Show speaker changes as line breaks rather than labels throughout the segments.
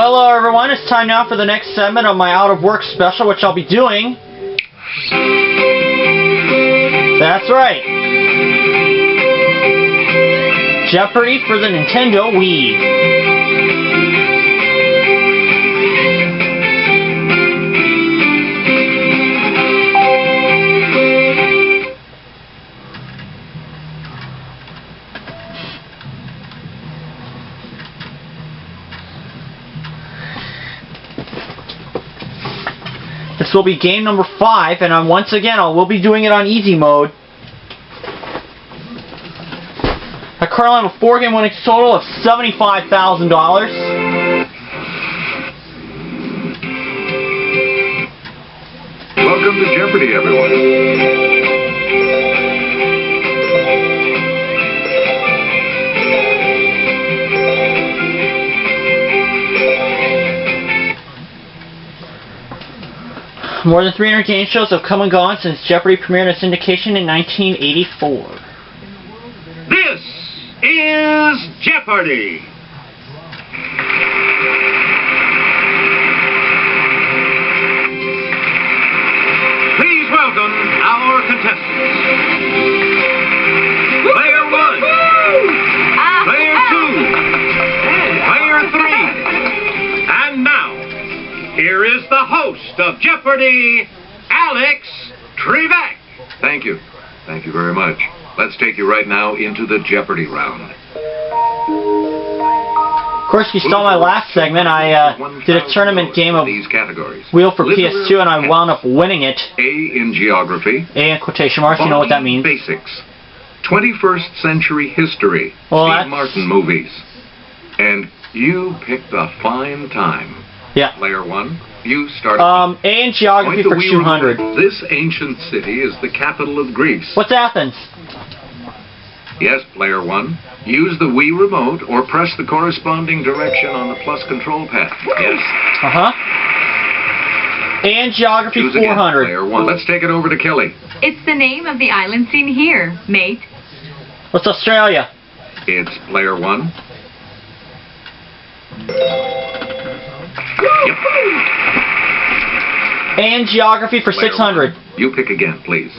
Hello everyone, it's time now for the next segment of my out of work special, which I'll be doing. That's right. Jeopardy for the Nintendo Wii. This will be game number 5, and once again, I will be doing it on easy mode. I currently have a 4-game winning total of $75,000.
Welcome to Jeopardy, everyone.
More than 300 game shows have come and gone since Jeopardy premiered its syndication in 1984.
This is Jeopardy! Please welcome our contestants. Player 1, Player 2, Player 3, and now, here is the host of Jeopardy, Alex Trebek.
Thank you. Thank you very much. Let's take you right now into the Jeopardy round.
Of course, you saw my last segment. I did a tournament game of
these categories.
Wheel for PS2, and I wound up winning it.
A in geography.
A in quotation marks, you know what that means.
Basics. 21st century history.
Well,
Steve Martin movies. And you picked a fine time.
Yeah.
Player 1, you start.
A in geography for 200.
This ancient city is the capital of Greece.
What's Athens?
Yes, Player 1. Use the Wii remote or press the corresponding direction on the plus control pad. Yes.
A in geography
Choose again,
400.
Player 1. Let's take it over to Kelly.
It's the name of the island seen here, mate.
What's Australia?
It's Player 1. Yep.
A in geography for
Player
600.
1. You pick again, please.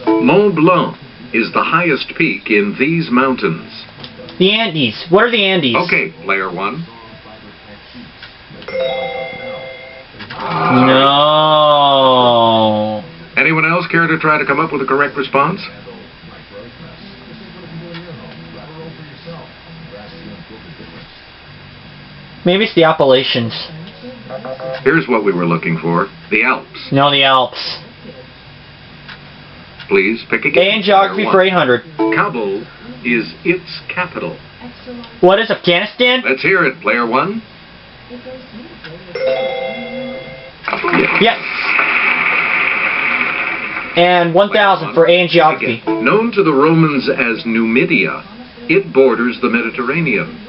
Mont Blanc is the highest peak in these mountains.
The Andes. What are the Andes?
Okay, Player 1.
No.
Anyone else care to try to come up with a correct response?
Maybe it's the Appalachians.
Here's what we were looking for. The Alps.
No, the Alps.
Please pick again.
A in geography
Player
for
1.
800.
Kabul is its capital.
What is Afghanistan?
Let's hear it, Player 1.
Yes. And 1,000 for A in geography.
Again. Known to the Romans as Numidia, it borders the Mediterranean.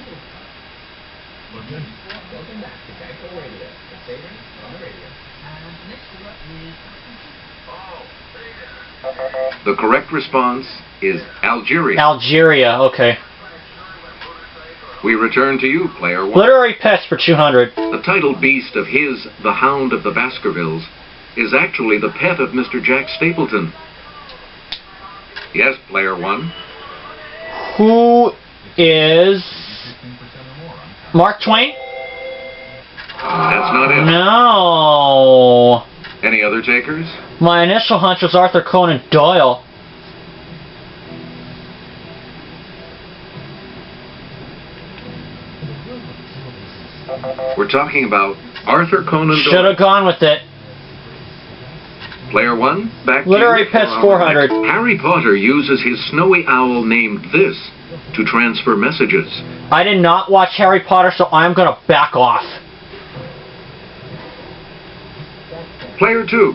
The correct response is Algeria.
Algeria, okay.
We return to you, Player 1.
Literary pets for 200.
The titled beast of his The Hound of the Baskervilles is actually the pet of Mr. Jack Stapleton. Yes, Player 1.
Who is Mark Twain?
That's not it.
No.
Any other takers?
My initial hunch was Arthur Conan Doyle.
We're talking about Arthur Conan
Should
Doyle.
have gone with it.
Player 1, back to
Literary
you
pets
for our
400.
next. Harry Potter uses his snowy owl named this to transfer messages.
I did not watch Harry Potter, so I'm going to back off.
Player 2.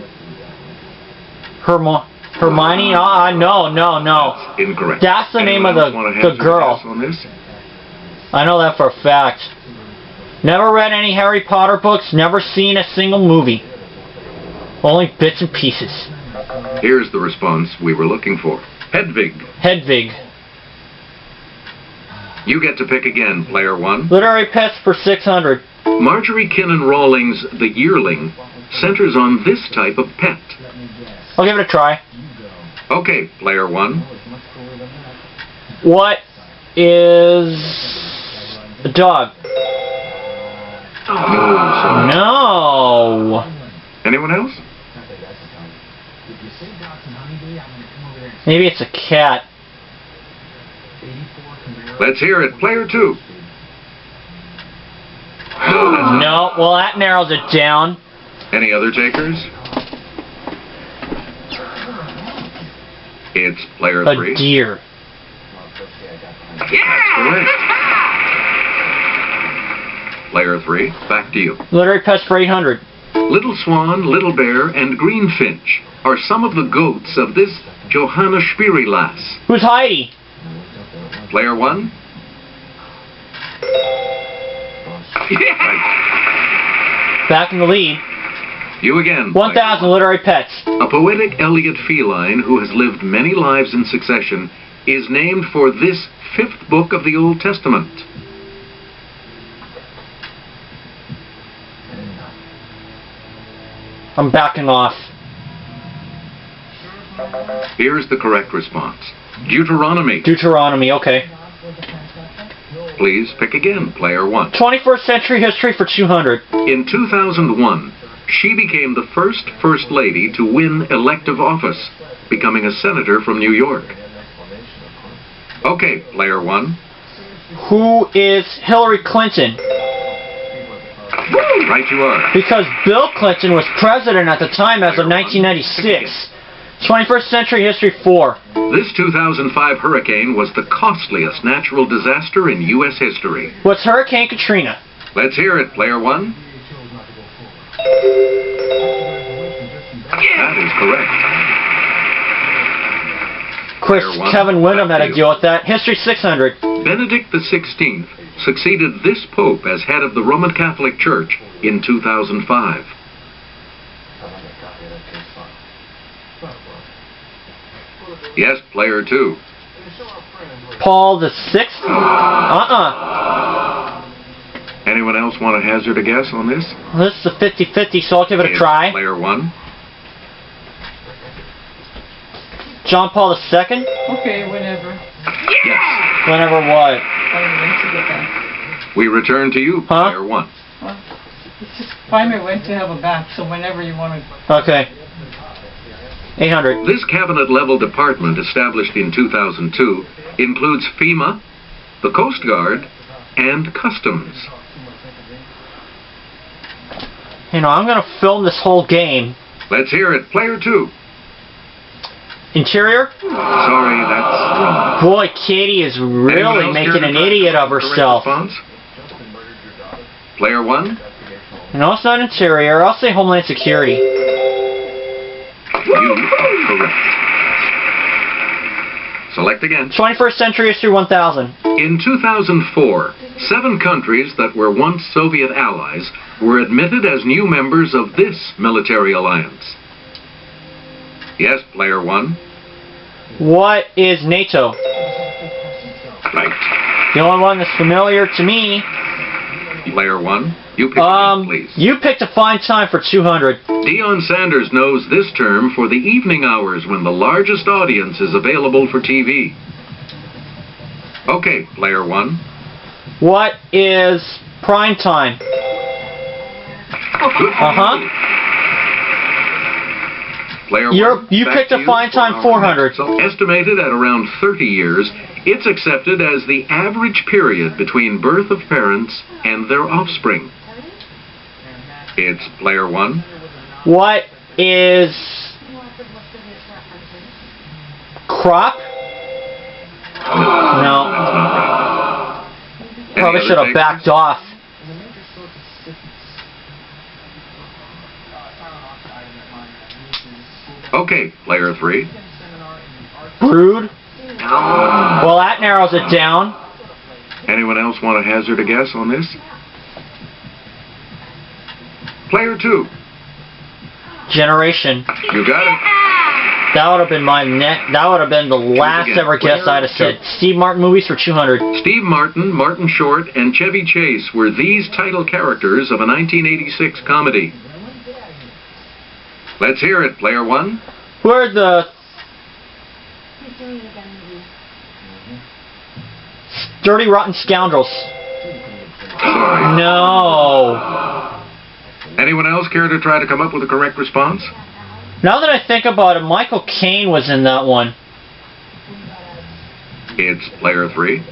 Hermione? No.
That's incorrect.
That's the name of
Anyone else wanna
the
hazard a
girl.
guess on this?
I know that for a fact. Never read any Harry Potter books, never seen a single movie. Only bits and pieces.
Here's the response we were looking for. Hedvig.
Hedvig.
You get to pick again, player one.
Literary pets for 600.
Marjorie Kinnan Rawlings' The Yearling centers on this type of pet.
I'll give it a try.
Okay, player 1.
What is a dog? No.
Anyone else?
Maybe it's a cat.
Let's hear it, player 2.
No. Well, that narrows it down.
Any other takers? It's player 3.
A deer.
That's correct. Player 3, back to you.
Literary pets for 800.
Little Swan, Little Bear, and Greenfinch are some of the goats of this Johanna Spiri lass.
Who's Heidi?
Player 1. Right.
Back in the lead.
You again.
1,000 literary pets.
A poetic Elliot feline who has lived many lives in succession is named for this 5th book of the Old Testament.
I'm backing off.
Here's the correct response. Deuteronomy.
Deuteronomy, okay.
Please pick again, player 1.
21st century history for 200.
In 2001, she became the first First Lady to win elective office, becoming a senator from New York. Okay, player 1.
Who is Hillary Clinton?
Right you are.
Because Bill Clinton was president at the time as of 1996. 21st century history 4.
This 2005 hurricane was the costliest natural disaster in U.S. history.
What's Hurricane Katrina?
Let's hear it, player 1. That is correct.
Chris,
Player 1,
Kevin Wyndham
back
had
to
to
you.
deal with that. History 600.
Benedict XVI succeeded this pope as head of the Roman Catholic Church in 2005. Yes, player 2.
Paul the Sixth?
Anyone else want to hazard a guess on this?
This is a 50-50, so I'll give it a
It's
try.
Player 1.
John Paul II?
Okay, whenever.
Yes.
Whenever what?
I went to get that.
We return to you,
Huh?
player 1.
Well, it's just finally went to have a bath, so whenever you want to.
Okay. 800.
This cabinet-level department established in 2002 includes FEMA, the Coast Guard, and Customs.
You know, I'm going to film this whole game.
Let's hear it, player 2.
Interior?
Sorry, that's wrong.
Boy, Katie is
Anyone
really
else
making
here to
an
try
idiot of
the correct
herself.
response? Player 1.
No, it's not interior. I'll say Homeland Security.
You are correct. Select again.
21st century history 1000.
In 2004, 7 countries that were once Soviet allies were admitted as new members of this military alliance. Yes, player 1.
What is NATO?
Right.
The only one that's familiar to me.
Player 1. You pick again, please.
You picked a fine time for 200.
Deion Sanders knows this term for the evening hours when the largest audience is available for TV. Okay, player 1.
What is prime time?
Good. Player 1.
You
back
picked
to
a
you
fine
for
time
our
400.
So estimated at around 30 years, it's accepted as the average period between birth of parents and their offspring. It's player 1.
What is crop? No.
That's not right. Any
Probably
other
should have
takers?
backed off.
Okay, player 3.
Brood? Well, that narrows it down.
Anyone else want to hazard a guess on this? Player 2.
Generation.
You got it.
That would have been my that would have been the last ever guess I'd have said. Steve Martin movies for 200.
Steve Martin, Martin Short, and Chevy Chase were these title characters of a 1986 comedy. Let's hear it, player one.
Who are the Dirty Rotten Scoundrels?
Sorry.
No.
Anyone else care to try to come up with a correct response?
Now that I think about it, Michael Caine was in that one.
It's player three.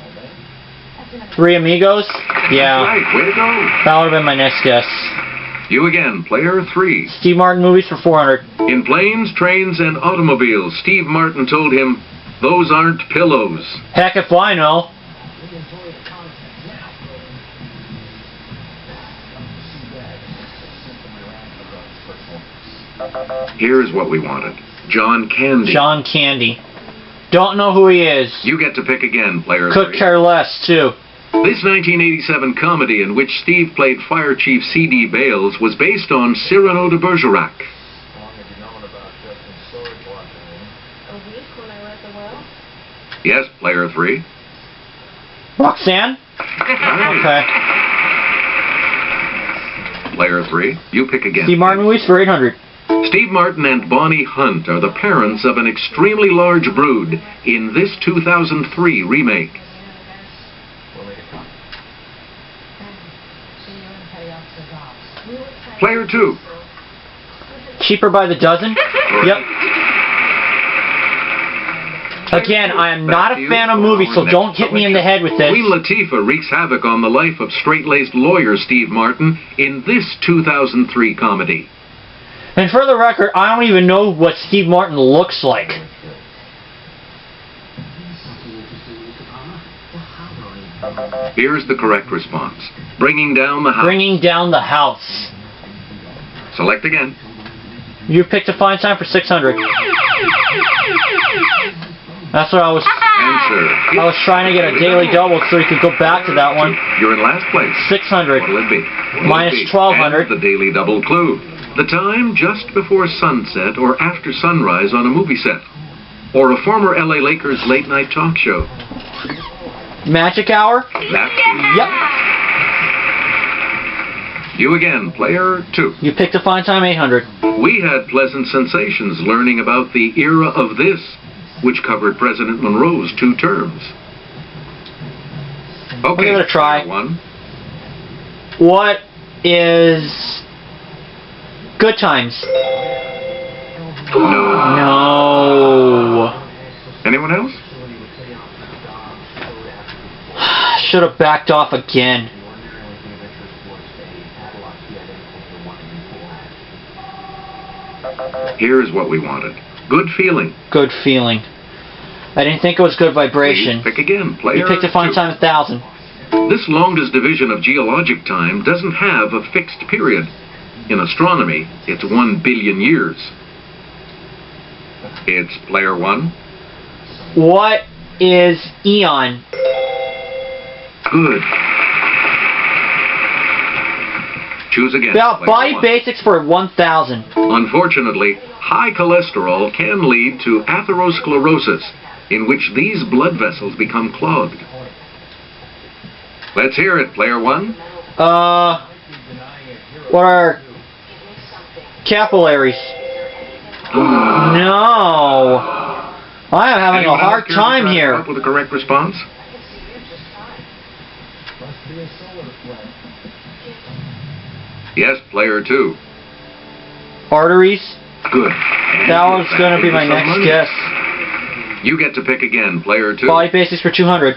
Three Amigos? Yeah.
That's right, way to go.
That would have been my next guess.
You again, player three.
Steve Martin movies for 400.
In Planes, Trains, and Automobiles, Steve Martin told him, "Those aren't pillows."
Heck if I know.
Here's what we wanted. John Candy.
John Candy. Don't know who he is.
You get to pick again, player
Could
three.
care less, too.
This 1987 comedy in which Steve played Fire Chief C.D. Bales was based on Cyrano de Bergerac. Yes, player three.
Roxanne? Okay.
Player three, you pick again.
Steve Martin movies for 800.
Steve Martin and Bonnie Hunt are the parents of an extremely large brood in this 2003 remake. Player two.
Cheaper by the dozen? Yep. Again, I am not a fan of movies, so don't hit me in the head with this.
Queen Latifah wreaks havoc on the life of straight-laced lawyer Steve Martin in this 2003 comedy.
And for the record, I don't even know what Steve Martin looks like.
Here's the correct response. Bringing Down the House.
Bringing Down the House.
Select again.
You picked a fine time for 600. That's what I was trying to get a daily double so you could go back to that one.
You're in last place.
600.
What'll it be?
Minus 1200.
And the daily double clue. The time just before sunset or after sunrise on a movie set. Or a former LA Lakers late night talk show.
Magic Hour?
That's
Yep.
You again, player two.
You picked a fine time, 800.
We had pleasant sensations learning about the era of this, which covered President Monroe's 2 terms. Okay,
We'll give it a try.
player one.
What is Good Times?
No.
No.
Anyone else?
Should have backed off again.
Here's what we wanted. Good Feeling.
Good Feeling. I didn't think it was Good Vibration.
Please pick again, player
You picked a fine
two.
time, 1,000.
This longest division of geologic time doesn't have a fixed period. In astronomy, it's 1 billion years. It's player one.
What is Eon?
Good. Choose again.
About
player
Body
one.
Basics for 1,000.
Unfortunately, high cholesterol can lead to atherosclerosis, in which these blood vessels become clogged. Let's hear it, player one.
What are capillaries? No. I am having
Anyone
a hard
else care to
time
try to
here.
come up with the correct response? Yes, player two.
Arteries?
Good.
That was going to be my next guess.
You get to pick again, player two.
Body Basics for 200.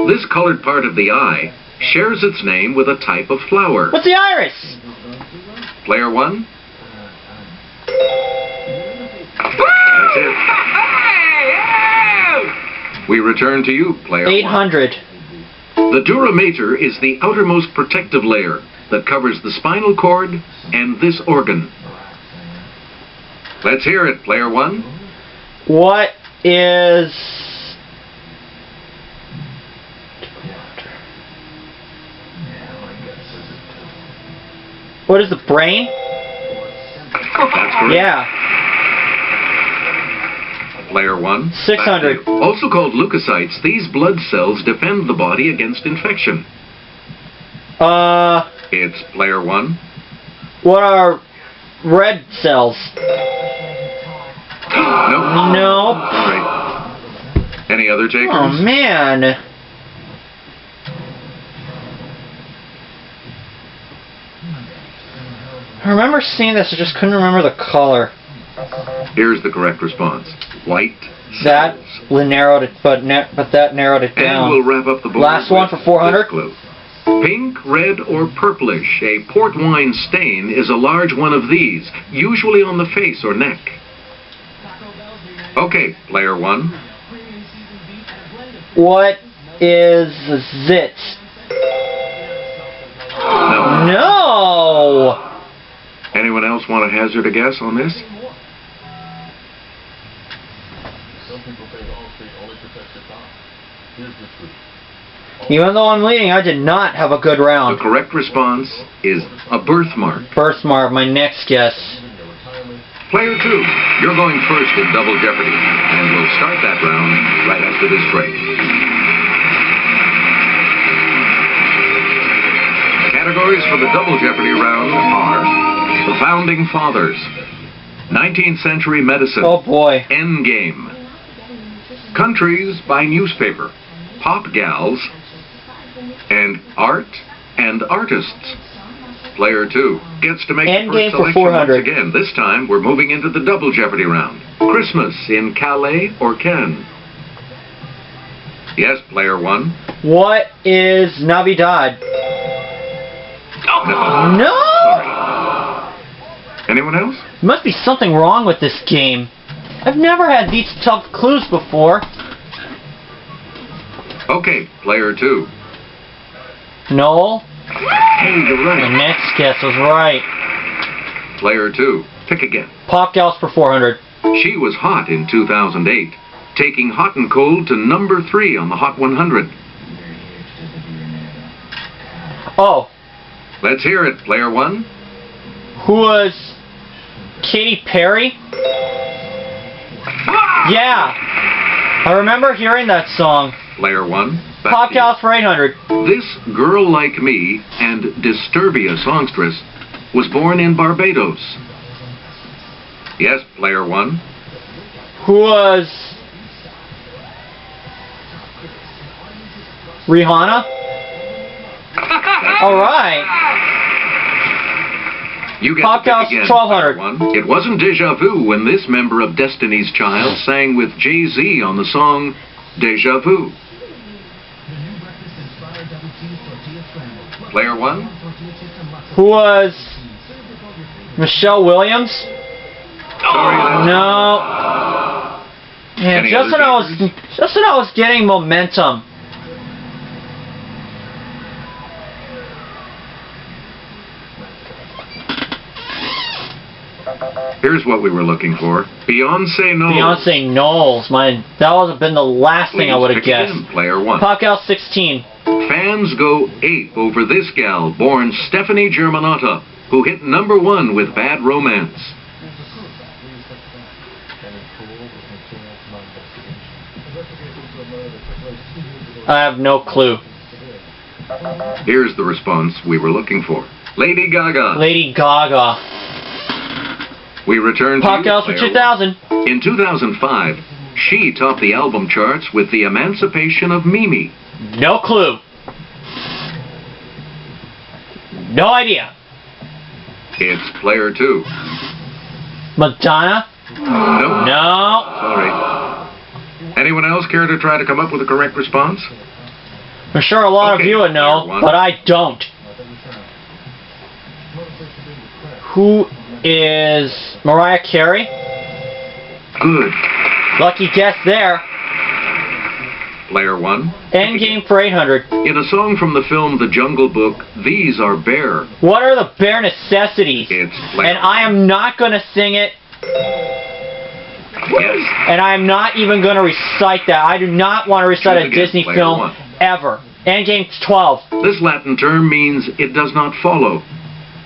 This colored part of the eye shares its name with a type of flower.
What's the iris?
Player one. That's it. We return to you, player
800.
one. The dura mater is the outermost protective layer that covers the spinal cord and this organ. Let's hear it, player one.
What is... What is the brain?
That's correct.
Yeah.
Player 1.
600.
Back to you. Also called leukocytes, these blood cells defend the body against infection. It's Player 1.
What are red cells?
Nope.
No.
Right. Any other takers?
Oh, man. I remember seeing this, I just couldn't remember the color.
Here's the correct response. White
That
cells.
narrowed it, but that narrowed it
And
down.
we'll wrap up the board
Last one
with
for 400.
this clue. Pink, red, or purplish, a port wine stain is a large one of these, usually on the face or neck. Okay, Player 1.
What is zit?
No.
No!
Anyone else want to hazard a guess on this?
Even though I'm leading, I did not have a good
The
round.
correct response is a birthmark.
Birthmark, my next guess.
Player 2, you're going first in Double Jeopardy, and we'll start that round right after this break. Categories for the Double Jeopardy round are the Founding Fathers, 19th Century Medicine,
Oh boy.
Endgame, Countries by Newspaper, Pop Gals, and Art and Artists. Player 2 gets to make the
Endgame
first
for
selection
400.
once again. This time, we're moving into the Double Jeopardy round. Christmas in Calais or Cannes? Yes, Player 1.
What is Navidad?
No.
No!
Anyone else?
There must be something wrong with this game. I've never had these tough clues before.
Okay, Player 2.
No.
Hey, you're
My
right.
next guess was right.
Player 2. Pick again.
Pop Gals for 400.
She was hot in 2008, taking Hot and Cold to number 3 on the Hot 100.
Oh,
Let's hear it, Player 1.
who was Katy Perry? Yeah. I remember hearing that song.
Player 1. Back
Pop
to you.
Gals for 800.
This Girl Like Me and Disturbia songstress was born in Barbados. Yes, Player 1.
Who was Rihanna? Alright.
You get
Pop
to pick
Gals,
again,
1200.
Player 1. It wasn't Deja Vu when this member of Destiny's Child sang with Jay-Z on the song Deja Vu. Player 1.
Who was Michelle Williams?
Sorry, that's
No. Man,
Any
just
other
when I was getting momentum.
Here's what we were looking for. Beyonce Knowles.
Beyonce Knowles. That would have been the last thing I would have
Pick
guessed.
again, Player 1.
Pop Gals 16.
Fans go ape over this gal, born Stephanie Germanotta, who hit number 1 with Bad Romance.
I have no clue.
Here's the response we were looking for. Lady Gaga.
Lady Gaga.
We return to
Pop
you,
Gals for
Player
2000.
1. In 2005, she topped the album charts with The Emancipation of Mimi.
No clue. No idea.
It's Player 2.
Madonna?
Nope.
No.
Sorry. Anyone else care to try to come up with a correct response?
I'm sure a lot of
Okay,
you would know,
Player 1.
but I don't. Who is Mariah Carey?
Good.
Lucky guess there.
Player 1.
Endgame for 800.
In a song from the film The Jungle Book, these are bare.
What are the bare necessities?
It's Player
And I am not going to sing it,
Yes.
and I am not even going to recite that. I do not want to recite a
Choose again,
Disney
Player
film
1.
ever. Endgame's 12.
This Latin term means it does not follow.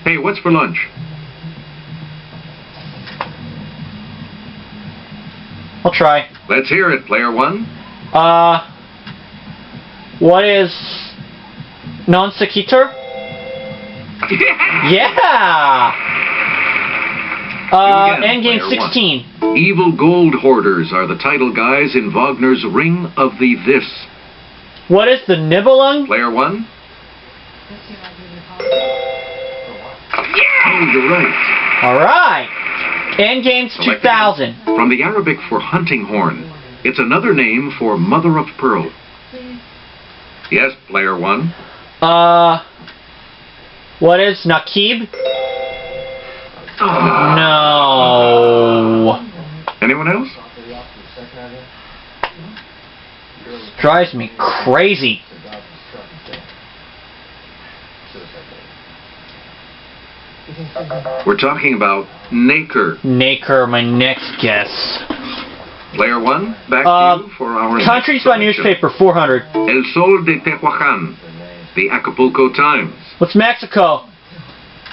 Hey, what's for lunch?
I'll try.
Let's hear it, player one.
What is non sequitur? Yeah! Endgame
player
16.
one. Evil gold hoarders are the title guys in Wagner's Ring of the This.
What is the Nibelung?
Player one. Oh, you're right.
Alright. Endgame's
Selected
2000.
From the Arabic for hunting horn. It's another name for mother of pearl. Yes, player one.
What is Nakib?
Oh.
No.
Anyone else?
Drives me crazy.
We're talking about Nacre.
Nacre, my next guess.
Player one, back to you for our
Countries
next
by
selection.
newspaper, 400.
El Sol de Tehuacan, the Acapulco Times.
What's Mexico?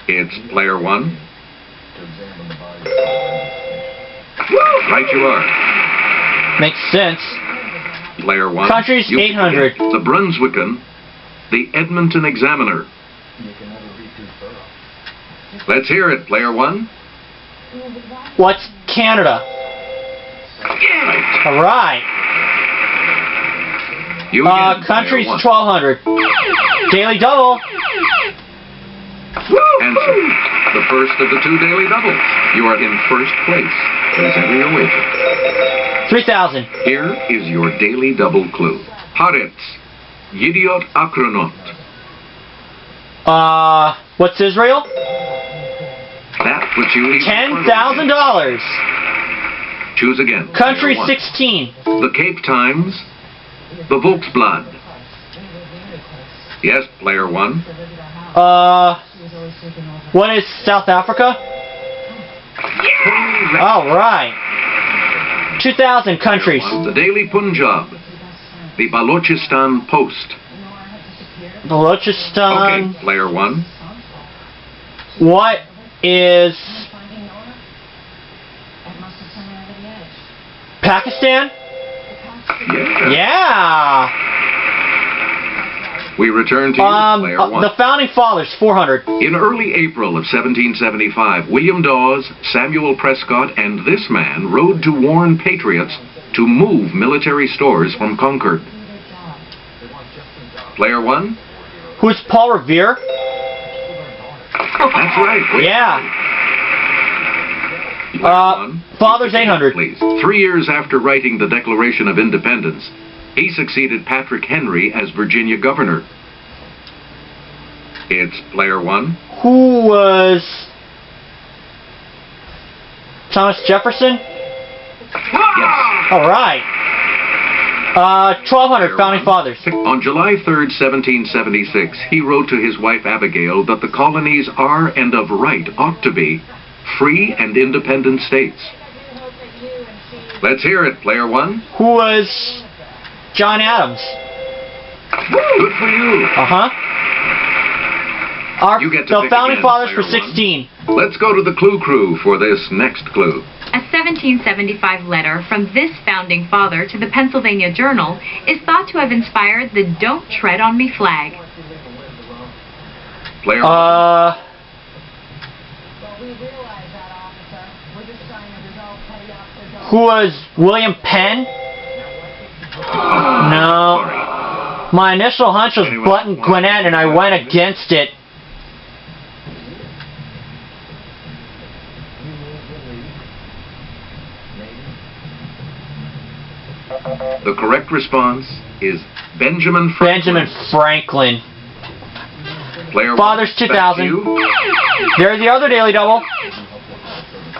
It's player one. Right you are.
Makes sense.
Player one.
Countries,
You
800.
get The Brunswickan, the Edmonton Examiner. Let's hear it, player one.
What's Canada?
Right.
Alright.
You again,
Countries,
player one.
1200. Daily Double.
Answer. The first of the two daily doubles. You are in first place. Please enter your wager.
3000.
Here is your daily double clue. Haaretz. Yidiot Akronot.
What's Israel?
That puts you even
$10,000.
Choose again.
Country,
Player one.
16.
The Cape Times. The Volksblad. Yes, player one.
What is South Africa? Alright. 2000 countries.
The Daily Punjab. The Balochistan Post.
Balochistan.
Okay, player one.
What is Pakistan? Yeah.
We return to you, player one.
The Founding Fathers, 400.
In early April of 1775, William Dawes, Samuel Prescott, and this man rode to warn patriots to move military stores from Concord. Player one.
Who's Paul Revere?
That's right.
Yeah. Fathers, 800.
Please. 3 years after writing the Declaration of Independence, he succeeded Patrick Henry as Virginia governor. It's player one.
Who was Thomas Jefferson?
Yes.
Alright. 1200 Founding Fathers.
On July 3rd, 1776, he wrote to his wife Abigail that the colonies are and of right ought to be free and independent states. Let's hear it, player one.
Who was John Adams?
Good for you. You get to
The
pick
Founding
again,
Fathers for
player
16.
one. Let's go to the Clue Crew for this next clue.
A 1775 letter from this founding father to the Pennsylvania Journal is thought to have inspired the Don't Tread on Me flag.
Player one.
Who was William Penn? No.
Sorry.
My initial hunch was
Anyone
Button
want
Gwinnett, and I
to
went
answer?
against it.
The correct response is Benjamin Franklin.
Benjamin Franklin.
Player
Fathers,
one, back to
2000.
you.
There's the other Daily Double.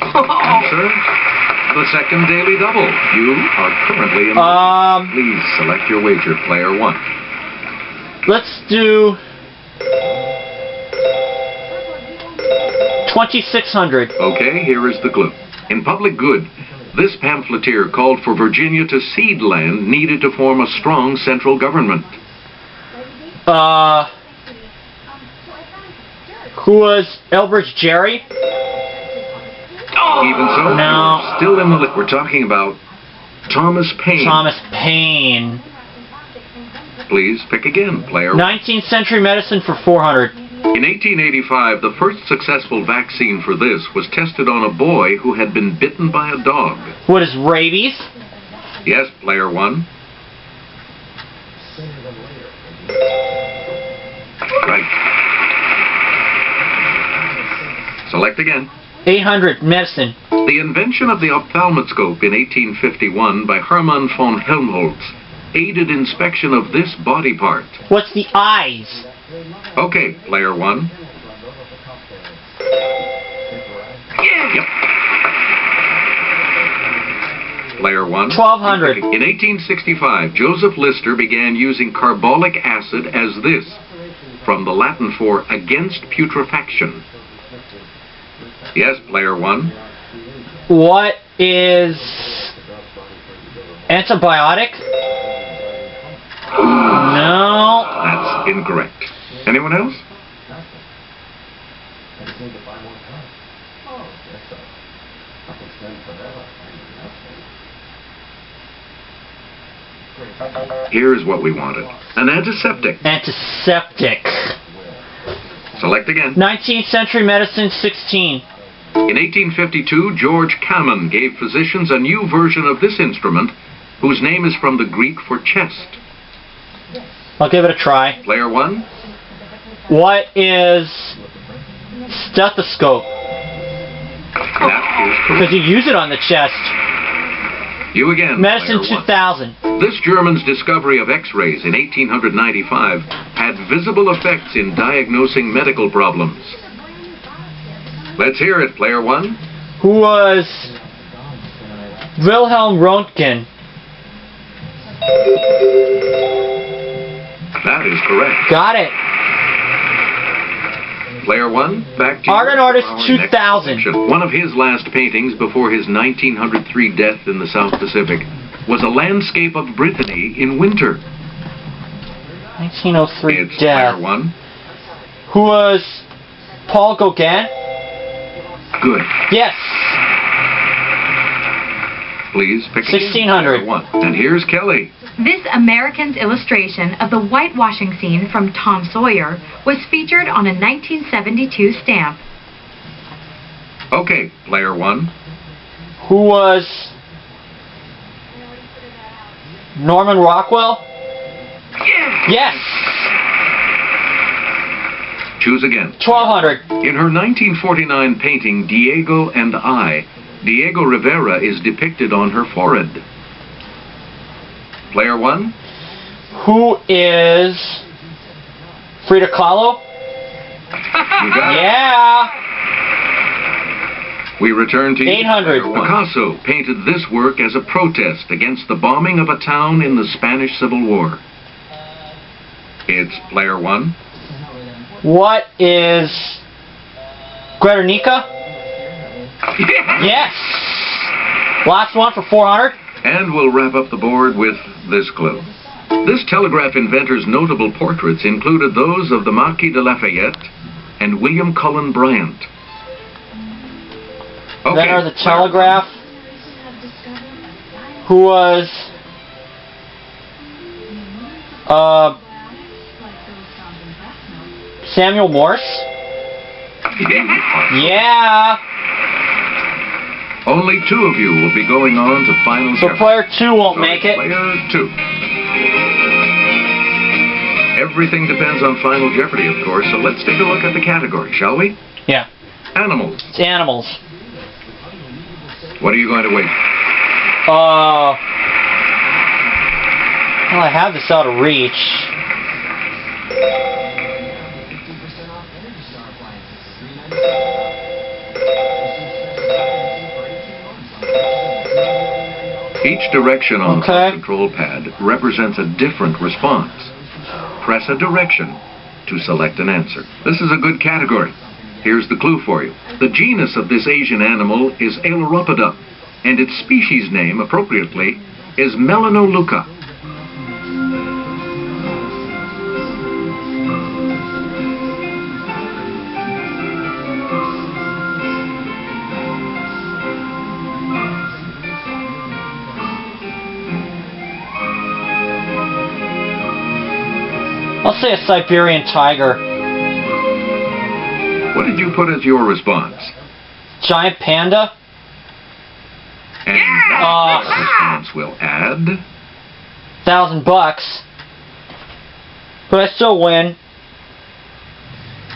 Answer. The second daily double. You are currently in the lead. Please select your wager, player one.
Let's do 2600.
Okay, here is the clue. In Public Good, this pamphleteer called for Virginia to cede land needed to form a strong central government.
Who was Elbridge Gerry?
Even so,
No.
you're still in the we're talking about Thomas Paine.
Thomas Paine.
Please pick again, player.
19th century medicine for 400.
In 1885, the first successful vaccine for this was tested on a boy who had been bitten by a dog.
What is rabies?
Yes, player 1. Right. Select again.
800 medicine.
The invention of the ophthalmoscope in 1851 by Hermann von Helmholtz aided inspection of this body part.
What's the eyes?
Okay, player 1. Yep. Player 1.
1200.
In 1865, Joseph Lister began using carbolic acid as this, from the Latin for against putrefaction. Yes, player 1.
What is antibiotic? No.
That's incorrect. Anyone else? Here's what we wanted. An antiseptic.
Antiseptic.
Select again.
19th century medicine 16.
In 1852, George Kamen gave physicians a new version of this instrument, whose name is from the Greek for chest.
I'll give it a try.
Player 1.
What is stethoscope?
That is
Because
correct.
you use it on the chest.
You again.
Medicine
player 1.
2000.
This German's discovery of X-rays in 1895 had visible effects in diagnosing medical problems. Let's hear it, player 1.
Who was Wilhelm Röntgen?
That is correct.
Got it.
Player 1, back to you.
Art and Artist
for our
2000.
next section. One of his last paintings before his 1903 death in the South Pacific was a landscape of Brittany in winter.
1903
It's
death.
player 1.
Who was Paul Gauguin?
Good.
Yes.
Please pick
1600.
player 1. And here's Kelly.
This American's illustration of the whitewashing scene from Tom Sawyer was featured on a 1972 stamp.
Okay, player 1.
Who was Norman Rockwell? Yes.
Choose again.
1200.
In her 1949 painting, Diego and I, Diego Rivera is depicted on her forehead. Player 1.
Who is Frida Kahlo?
You got it.
Yeah.
We return to you.
800.
Picasso painted this work as a protest against the bombing of a town in the Spanish Civil War. It's player 1.
What is Guernica? Yes. Last one for 400.
And we'll wrap up the board with this clue. This telegraph inventor's notable portraits included those of the Marquis de Lafayette and William Cullen Bryant.
Then are the telegraph. Who was Samuel Morse? Yeah.
Only 2 of you will be going on to final
So
Jeopardy.
player 2 won't make it.
Player 2. Everything depends on Final Jeopardy, of course, so let's take a look at the category, shall we?
Yeah.
Animals.
It's animals.
What are you going to wait?
Well, I have this out of reach.
Each direction on
Okay.
the control pad represents a different response. Press a direction to select an answer. This is a good category. Here's the clue for you. The genus of this Asian animal is Ailuropoda, and its species name, appropriately, is Melanoleuca.
I'll say a Siberian tiger.
What did you put as your response?
Giant panda?
And that response will add...
$1,000. But I still win.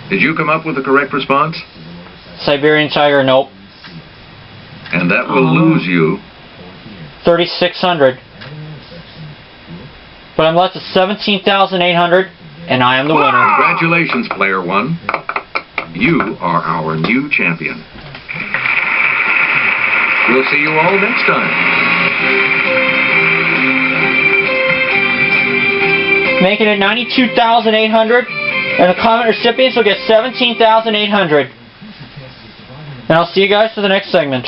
Did you come up with the correct response?
Siberian tiger, nope.
And that will lose you...
3,600. But I'm left at 17,800, and I am the winner.
Congratulations, player one. You are our new champion. We'll see you all next time.
Making it 92,800, and the comment recipients will get 17,800. And I'll see you guys for the next segment.